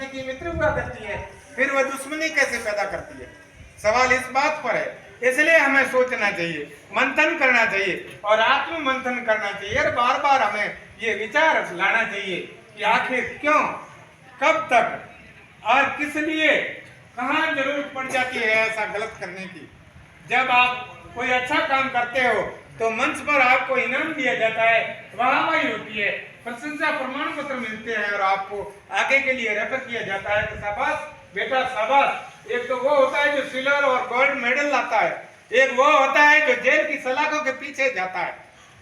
जाति की मित्र हुआ करती है, फिर वह दुश्मनी कैसे पैदा करती है? सवाल इस बात पर है। इसलिए हमें सोचना चाहिए, मंथन करना चाहिए और आत्म मंथन करना चाहिए और बार बार हमें ये विचार लाना चाहिए कि आखिर क्यों, कब तक और किस लिए, कहाँ जरूरत पड़ जाती है ऐसा गलत करने की। जब आप कोई अच्छा काम करते हो तो मंच पर आपको इनाम दिया जाता है, वाहवाही होती है, प्रशंसा प्रमाण पत्र मिलते हैं और आपको आगे के लिए रेफर किया जाता है कि शाबाश बेटा शाबाश। एक तो वो होता है जो सिल्वर और गोल्ड मेडल लाता है, एक वो होता है जो जेल की सलाखों के पीछे जाता है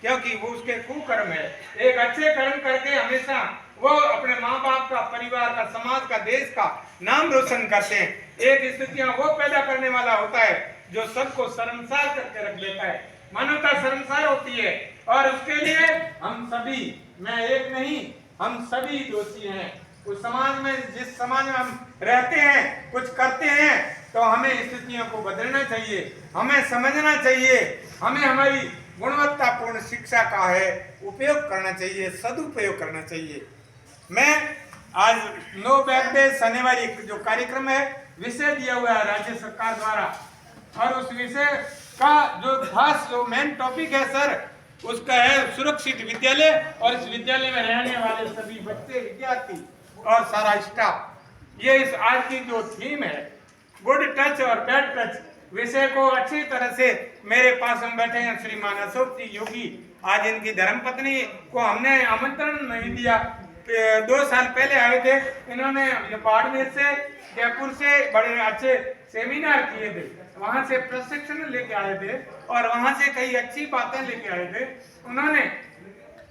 क्योंकि वो उसके कुकर्म है। एक अच्छे कर्म करके हमेशा वो अपने माँ बाप का, परिवार का, समाज का, देश का नाम रोशन करते हैं। एक स्थितियां वो पैदा करने वाला होता है जो सबको शर्मसार करके रख देता है। मानवता शर्मसार होती है और उसके लिए हम सभी, मैं एक नहीं, हम सभी दोषी हैं। उस समाज में, जिस समाज में हम रहते हैं, कुछ करते हैं, तो हमें स्थितियों को बदलना चाहिए, हमें समझना चाहिए, हमें हमारी गुणवत्तापूर्ण शिक्षा का है उपयोग करना चाहिए, सदुपयोग करना चाहिए। मैं आज नो बैक डे शनिवार जो कार्यक्रम है, विषय दिया हुआ है राज्य सरकार द्वारा और उस विषय का जो खास जो मेन टॉपिक है सर, उसका है सुरक्षित विद्यालय और इस विद्यालय में रहने वाले सभी बच्चे, विद्यार्थी और सारा स्टाफ। ये इस आज की जो थीम है गुड टच और बैड टच विषय को अच्छी तरह से मेरे पास हम बैठे हैं श्रीमान अशोक जी योगी। आज इनकी धर्मपत्नी को हमने आमंत्रण नहीं दिया, 2 साल पहले आए थे। इन्होंने बाड़मेर से, जयपुर से बड़े अच्छे सेमिनार किए थे, वहां से प्रशिक्षण लेके आए थे और वहां से कई अच्छी बातें लेके आए थे। उन्होंने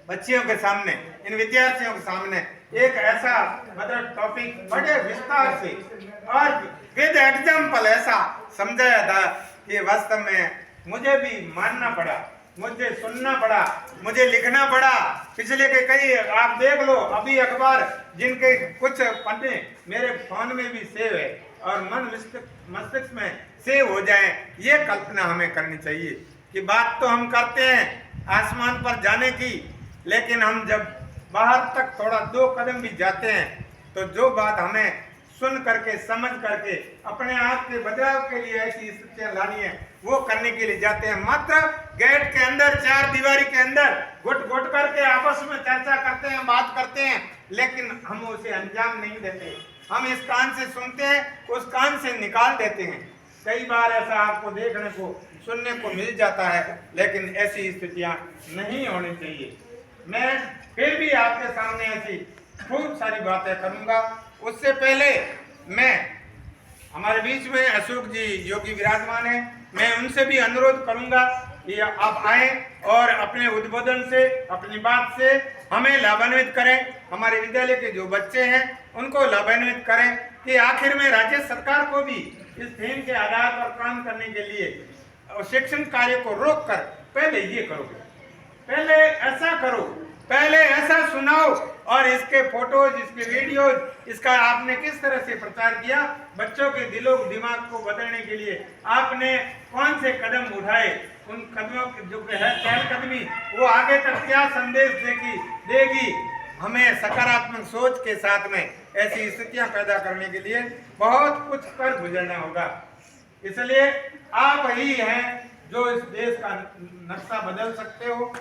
बच्चियों के सामने, इन विद्यार्थियों के सामने एक ऐसा मतलब टॉपिक बड़े विस्तार से और विद एग्जाम्पल ऐसा समझाया था कि वास्तव में मुझे भी मानना पड़ा, मुझे सुनना पड़ा, मुझे लिखना पड़ा। पिछले के कई आप देख लो, अभी अखबार जिनके कुछ पन्ने मेरे फोन में भी सेव है और मन मस्तिष्क में सेव हो जाए, ये कल्पना हमें करनी चाहिए कि बात तो हम करते हैं आसमान पर जाने की, लेकिन हम जब बाहर तक थोड़ा 2 कदम भी जाते हैं तो जो बात हमें सुन करके, समझ करके अपने आप के बदलाव के लिए ऐसी स्थितियां लानी है, वो करने के लिए जाते हैं। मात्र गेट के अंदर, 4 दीवारी के अंदर घुट घुट करके आपस में चर्चा करते हैं, बात करते हैं, लेकिन हम उसे अंजाम नहीं देते। हम इस कान से सुनते हैं, उस कान से निकाल देते हैं। कई बार ऐसा आपको देखने को, सुनने को मिल जाता है, लेकिन ऐसी स्थितियां नहीं होनी चाहिए। मैं फिर भी आपके सामने ऐसी खूब सारी बातें करूंगा। उससे पहले मैं, हमारे बीच में अशोक जी योगी विराजमान है, मैं उनसे भी अनुरोध करूंगा कि आप आए और अपने उद्बोधन से, अपनी बात से हमें लाभान्वित करें। हमारे विद्यालय के जो बच्चे हैं उनको लाभान्वित करें कि आखिर में राज्य सरकार को भी इस थीम के आधार पर काम करने के लिए शिक्षण कार्य को रोक कर पहले ये करो, पहले ऐसा करो, पहले ऐसा सुनाओ और इसके फोटोज, इसके वीडियोज, इसका आपने किस तरह से प्रचार किया, बच्चों के दिलों दिमाग को बदलने के लिए आपने कौन से कदम उठाए, उन कदमों की जो है चहलकदमी, वो आगे तक क्या संदेश देगी। हमें सकारात्मक सोच के साथ में ऐसी स्थितियां पैदा करने के लिए बहुत कुछ कर गुजरना होगा। इसलिए आप ही हैं जो इस देश का नक्शा बदल सकते हो,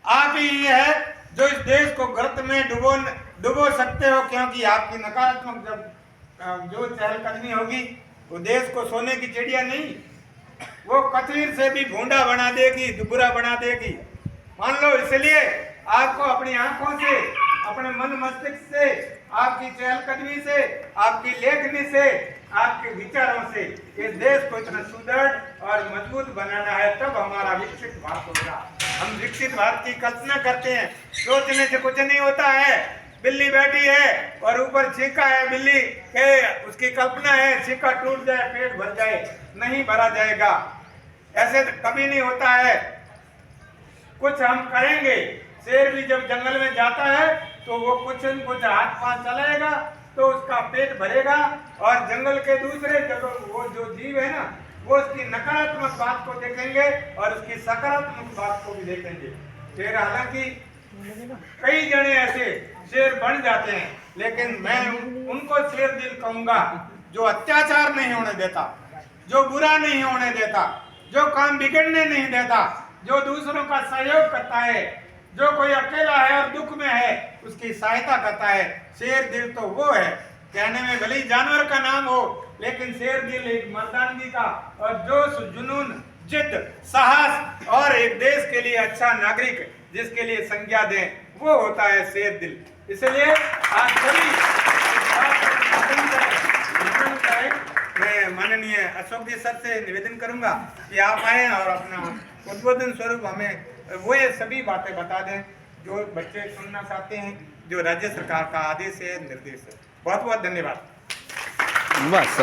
आप ही है जो इस देश को गर्त में डुबो सकते हो, क्योंकि आपकी नकारात्मक जब जो चहलकदमी होगी वो देश को सोने की चिड़िया नहीं, वो कचीर से भी भूंडा बना देगी, दुबुरा बना देगी, मान लो। इसलिए आपको अपनी आंखों से, अपने मन मस्तिष्क से, आपकी चहलकदमी से, आपकी लेखनी से, आपके विचारों से इस देश को इतना सुदृढ़ और मजबूत बनाना है, तब हमारा विकसित भारत होगा। हम विकसित भारत की कल्पना करते हैं, सोचने से कुछ नहीं होता है। बिल्ली बैठी है और ऊपर छीका है, बिल्ली के उसकी कल्पना है छीका टूट जाए, पेट भर जाए, नहीं भरा जाएगा, ऐसे कभी नहीं होता है। कुछ हम करेंगे। शेर भी जब जंगल में जाता है तो वो कुछ न कुछ हाथ पांव चलाएगा तो उसका पेट भरेगा, और जंगल के दूसरे जगह वो जो जीव है ना, वो उसकी नकारात्मक बात को देखेंगे और उसकी सकारात्मक बात को भी देखेंगे। फिर हालांकि कई जने ऐसे शेर बन जाते हैं, लेकिन मैं उनको शेर दिल कहूंगा जो अत्याचार नहीं होने देता, जो बुरा नहीं होने देता, जो काम बिगड़ने नहीं देता, जो दूसरों का सहयोग करता है, जो कोई अकेला है और दुख में है उसकी सहायता करता है। शेर दिल तो वो है, कहने में भले ही जानवर का नाम हो, लेकिन शेर दिल एक मर्दानगी का और जोश, जुनून, जिद, साहस और एक देश के लिए अच्छा नागरिक जिसके लिए संज्ञा दें, वो होता है शेर दिल। इसलिए आज सभी मैं माननीय अशोक जी सर से निवेदन करूंगा कि आप आए और अपना उद्बोधन स्वरूप हमें वो ये सभी बातें बता दें जो बच्चे सुनना चाहते हैं, जो राज्य सरकार का आदेश है, निर्देश है। बहुत बहुत धन्यवाद। बस